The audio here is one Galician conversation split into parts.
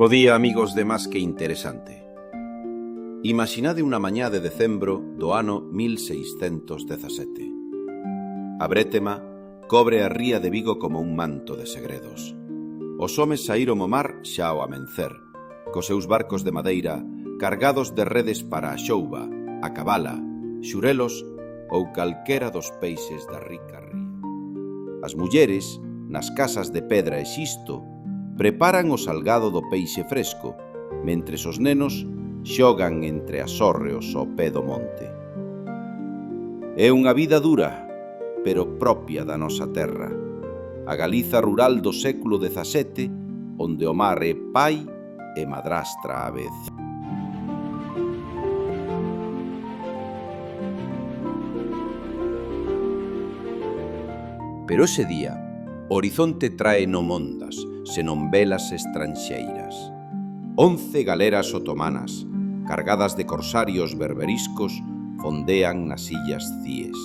Bo día, amigos de Más que Interesante. Imaxinade unha mañá de decembro do ano 1617. A brétema cobre a ría de Vigo como un manto de segredos. Os homes saíron ao mar xa ao amencer, cos seus barcos de madeira cargados de redes para a xouba, a cabala, xurelos ou calquera dos peixes da rica ría. As mulleres, nas casas de pedra e xisto, preparan o salgado do peixe fresco, mentres os nenos xogan entre as hórreos ao pé do monte. É unha vida dura, pero propia da nosa terra, a Galiza rural do século XVII, onde o mar é pai e madrastra á vez. Pero ese día, o horizonte trae non mondas, senón velas estranxeiras. 11 galeras otomanas, cargadas de corsarios berberiscos, fondean nas illas Cíes.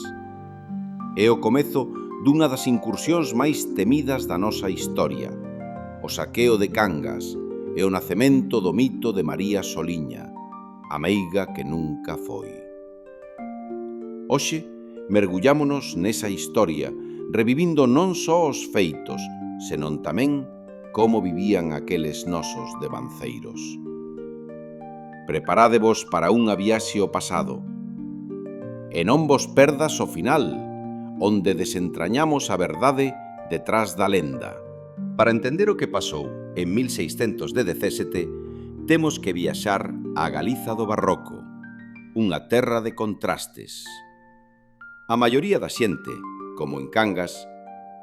É o comezo dunha das incursións máis temidas da nosa historia, o saqueo de Cangas e o nacemento do mito de María Soliña, a meiga que nunca foi. Hoxe, mergullámonos nesa historia, revivindo non só os feitos, senón tamén como vivían aqueles nosos devanceiros. Preparádevos para unha viaxe ao pasado. E non vos perdas o final, onde desentrañamos a verdade detrás da lenda. Para entender o que pasou en 1617, temos que viaxar á Galiza do Barroco, unha terra de contrastes. A maioría da xente, como en Cangas,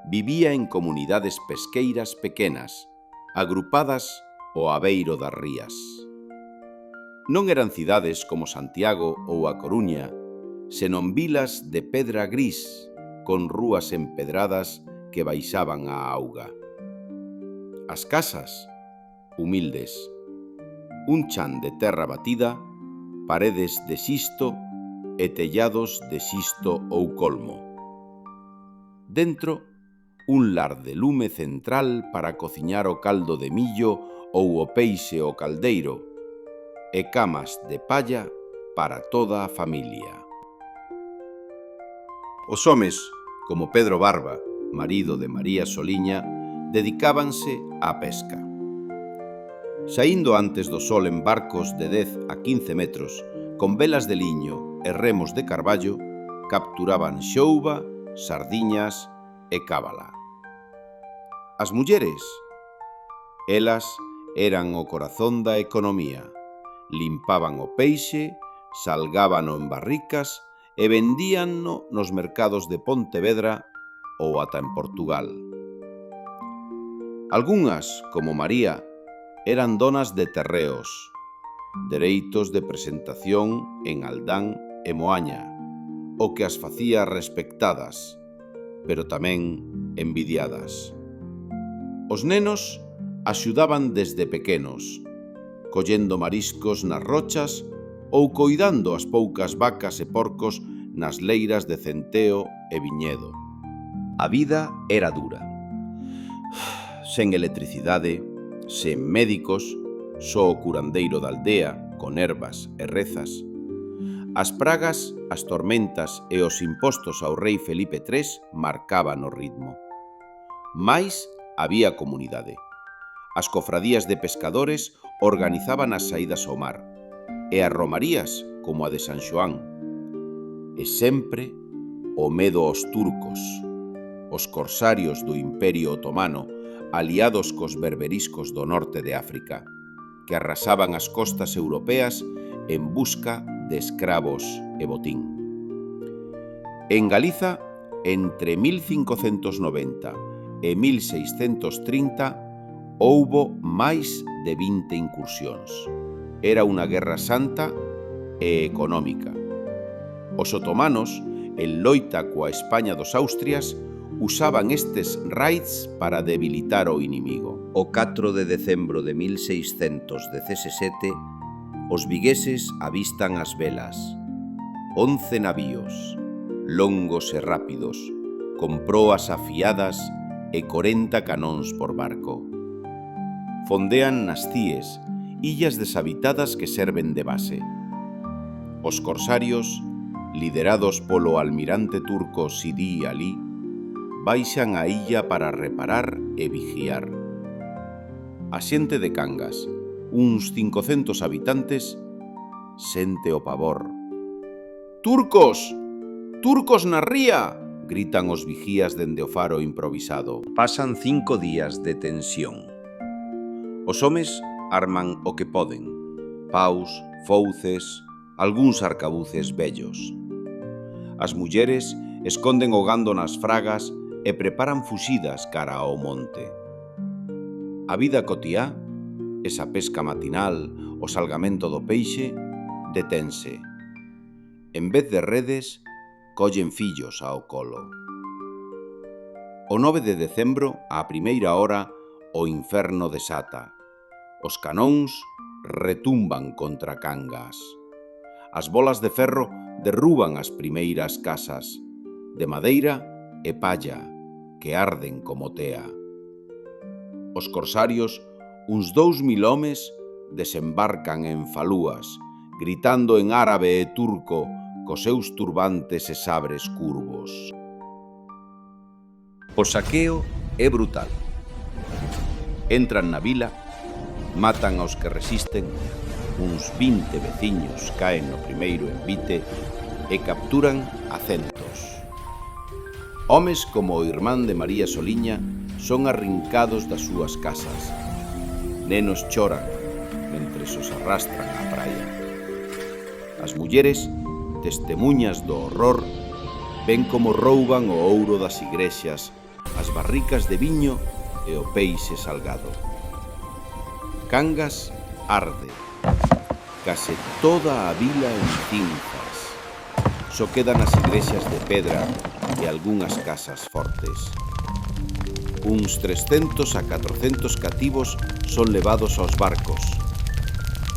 vivía en comunidades pesqueiras pequenas, agrupadas ao abeiro das rías. Non eran cidades como Santiago ou A Coruña, senón vilas de pedra gris, con rúas empedradas que baixaban á auga. As casas, humildes, un chan de terra batida, paredes de xisto e tellados de xisto ou colmo. Dentro, un lar de lume central para cociñar o caldo de millo ou o peixe ao caldeiro, e camas de palla para toda a familia. Os homes, como Pedro Barba, marido de María Soliña, dedicábanse á pesca. Saíndo antes do sol en barcos de 10 a 15 metros, con velas de liño e remos de carballo, capturaban xouba, sardiñas e cábala. As mulleres, elas eran o corazón da economía. Limpaban o peixe, salgábano en barricas e vendíanno nos mercados de Pontevedra ou ata en Portugal. Algunhas, como María, eran donas de terreos, dereitos de presentación en Aldán e Moaña, o que as facía respectadas, pero tamén envidiadas. Os nenos axudaban desde pequenos, collendo mariscos nas rochas ou coidando as poucas vacas e porcos nas leiras de centeo e viñedo. A vida era dura. Sen electricidade, sen médicos, só o curandeiro da aldea, con ervas e rezas. As pragas, as tormentas e os impostos ao rei Felipe III marcaban o ritmo. Mais había comunidade. As cofradías de pescadores organizaban as saídas ao mar, e as romarías, como a de San Xoán. E sempre o medo aos turcos, os corsarios do Imperio Otomano, aliados cos berberiscos do norte de África, que arrasaban as costas europeas en busca de escravos e botín. En Galiza, entre 1590 e 1630, houbo máis de 20 incursións. Era unha guerra santa e económica. Os otomanos, en loita coa España dos Austrias, usaban estes raids para debilitar o inimigo. O 4 de decembro de 1617, os vigueses avistan as velas. 11 navíos, longos e rápidos, con proas afiadas e 40 canóns por barco. fondean nas cíes, illas deshabitadas que serven de base. Os corsarios, liderados polo almirante turco Sidi Ali, baixan a illa para reparar e vigiar. A xente de Cangas, uns 500 habitantes, sente o pavor. «Turcos! Turcos na ría!», gritan os vigías dende o faro improvisado. Pasan 5 días de tensión. Os homes arman o que poden, paus, fouces, algúns arcabuces vellos. As mulleres esconden o gando nas fragas e preparan fuxidas cara ao monte. A vida cotiá, esa pesca matinal, o salgamento do peixe, detense. En vez de redes, collen fillos ao colo. O 9 de decembro, á primeira hora, o inferno desata. Os canóns retumban contra Cangas. As bolas de ferro derruban as primeiras casas, de madeira e palla, que arden como tea. Os corsarios, uns 2000 homes, desembarcan en falúas, gritando en árabe e turco, cos seus turbantes e sabres curvos. O saqueo é brutal. Entran na vila, matan aos que resisten, uns 20 veciños caen no primeiro envite e capturan a centos. Homes como o irmán de María Soliña son arrincados das súas casas. Nenos choran mentres os arrastran á praia. As mulleres, testemuñas do horror, ven como rouban o ouro das igrexas, as barricas de viño e o peixe salgado. Cangas arde, case toda a vila en cinzas. Só quedan as igrexas de pedra e algunhas casas fortes. Uns 300 a 400 cativos son levados aos barcos.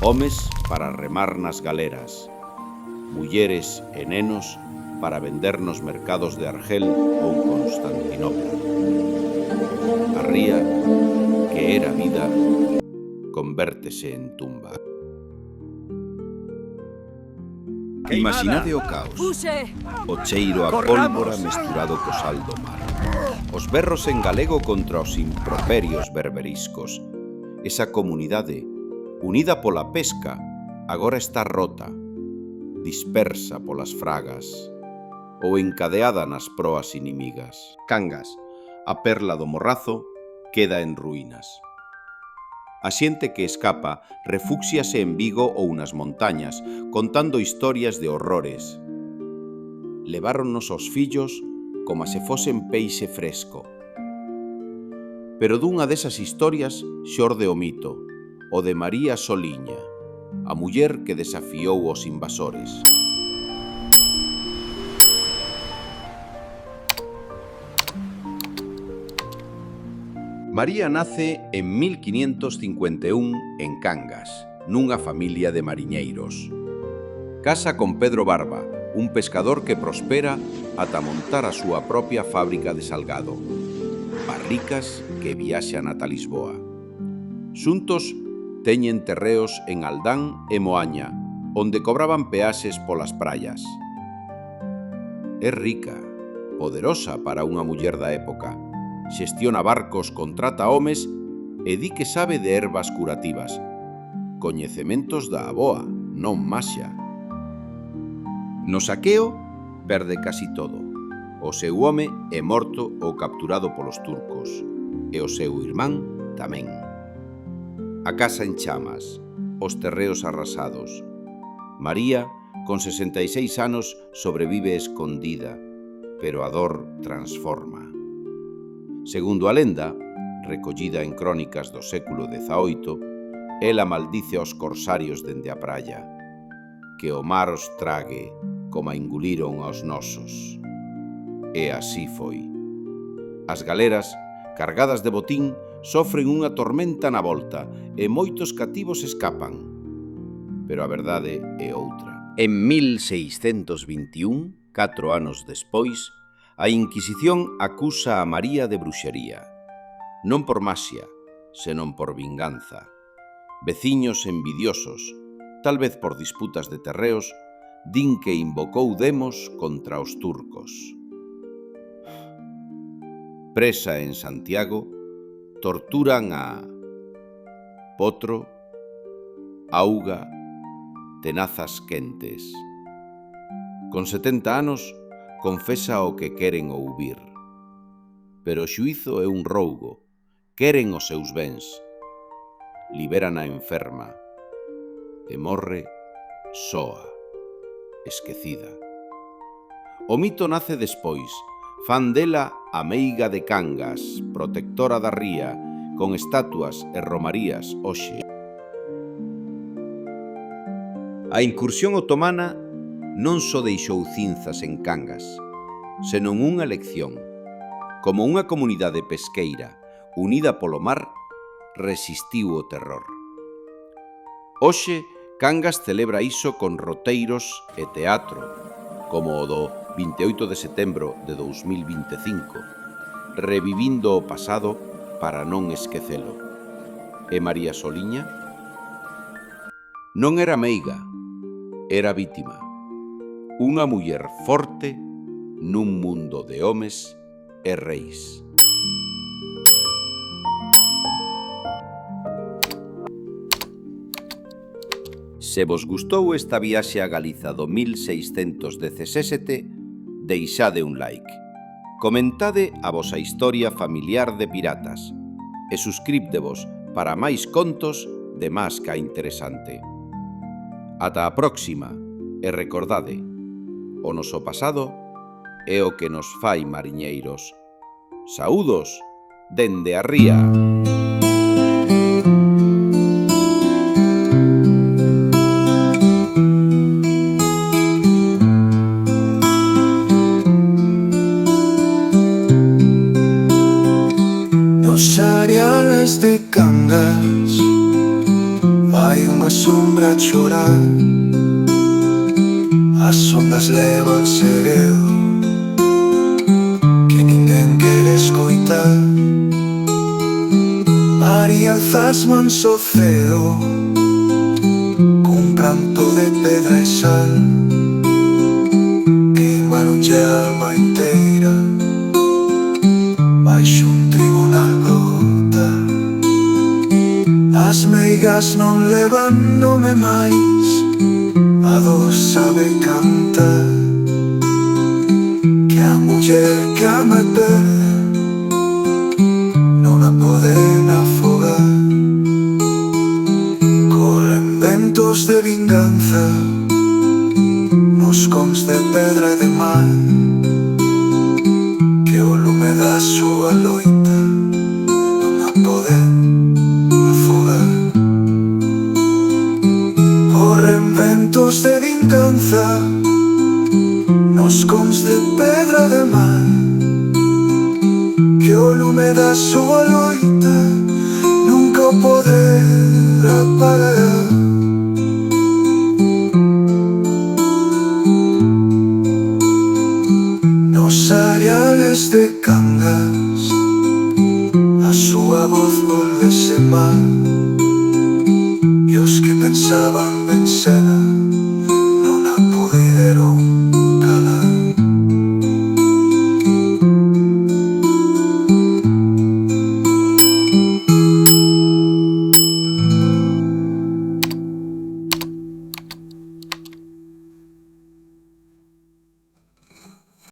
Homes para remar nas galeras, mulleres e nenos para vender nos mercados de Argel ou Constantinopla. A ría, que era vida, convértese en tumba. Imaginade o caos, o cheiro a pólvora mesturado co sal do mar, os berros en galego contra os improperios berberiscos. Esa comunidade, unida pola pesca, agora está rota, dispersa polas fragas ou encadeada nas proas inimigas. Cangas, a perla do Morrazo, queda en ruínas. A xente que escapa refúxiase en Vigo ou nas montañas, contando historias de horrores. Leváronnos os fillos como se fosen peixe fresco. Pero dunha desas historias xorde o mito, o de María Soliña, a muller que desafiou os invasores. María nace en 1551 en Cangas, nunha familia de mariñeiros. Casa con Pedro Barba, un pescador que prospera ata montar a súa propia fábrica de salgado. Barricas que viaxan ata Lisboa. Xuntos teñen terreos en Aldán e Moaña, onde cobraban peaxes polas praias. É rica, poderosa para unha muller da época. Xestiona barcos, contrata homes e di que sabe de ervas curativas. Coñecementos da aboa, non maxia. No saqueo, perde casi todo. O seu home é morto ou capturado polos turcos, e o seu irmán tamén. A casa en chamas, os terreos arrasados. María, con 66 anos, sobrevive escondida, pero a dor transforma. Segundo a lenda, recollida en crónicas do século XVIII, ela maldice aos corsarios dende a praia, que o mar os trague, como a enguliron aos nosos. E así foi. As galeras, cargadas de botín, sofren unha tormenta na volta e moitos cativos escapan. Pero a verdade é outra. En 1621, 4 anos despois, a Inquisición acusa a María de bruxería. Non por maxia, senón por vinganza. Veciños envidiosos, tal vez por disputas de terreos, din que invocou demos contra os turcos. Presa en Santiago, torturan a Potro, auga, tenazas quentes. Con 70 anos, confesa o que queren ouvir. Pero o xuízo é un roubo, queren os seus bens. Liberan a enferma, e morre soa, esquecida. O mito nace despois, fan dela a meiga de Cangas, protectora da ría, con estatuas e romarías hoxe. A incursión otomana non só deixou cinzas en Cangas, senón unha lección. Como unha comunidade pesqueira unida polo mar, resistiu o terror. Hoxe, Cangas celebra iso con roteiros e teatro, como o do 28 de setembro de 2025, revivindo o pasado para non esquecelo. E María Soliña? Non era meiga, era vítima. Unha muller forte nun mundo de homes e reis. Se vos gustou esta viaxe a Galiza do 1617, deixade un like. Comentade a vosa historia familiar de piratas e suscríptevos para máis contos de Masca Interesante. Ata a próxima e recordade, o noso pasado é o que nos fai mariñeiros. Saúdos dende a ría. Nos areales de Cangas vai unha sombra a chorar. As ondas levan segredo que ninguén quere escoitar. María alzas manso cedo cun pranto de pedra e sal, queimaronlle a alma inteira baixo un tribunal brutal. As meigas non levan nome máis, a dor sabe cantar, que a muller que ama e perde non a poden afogar. Corren ventos de vinganza nos cons de pedra e de mar, que o lume da súa loita non a poden afogar. Corren ventos de vinganza nos cons de pedra de mar, que o lume da súa loita nunca o poderá apagar. Nos areales de Cangas a súa voz volvese mal, e os que pensaban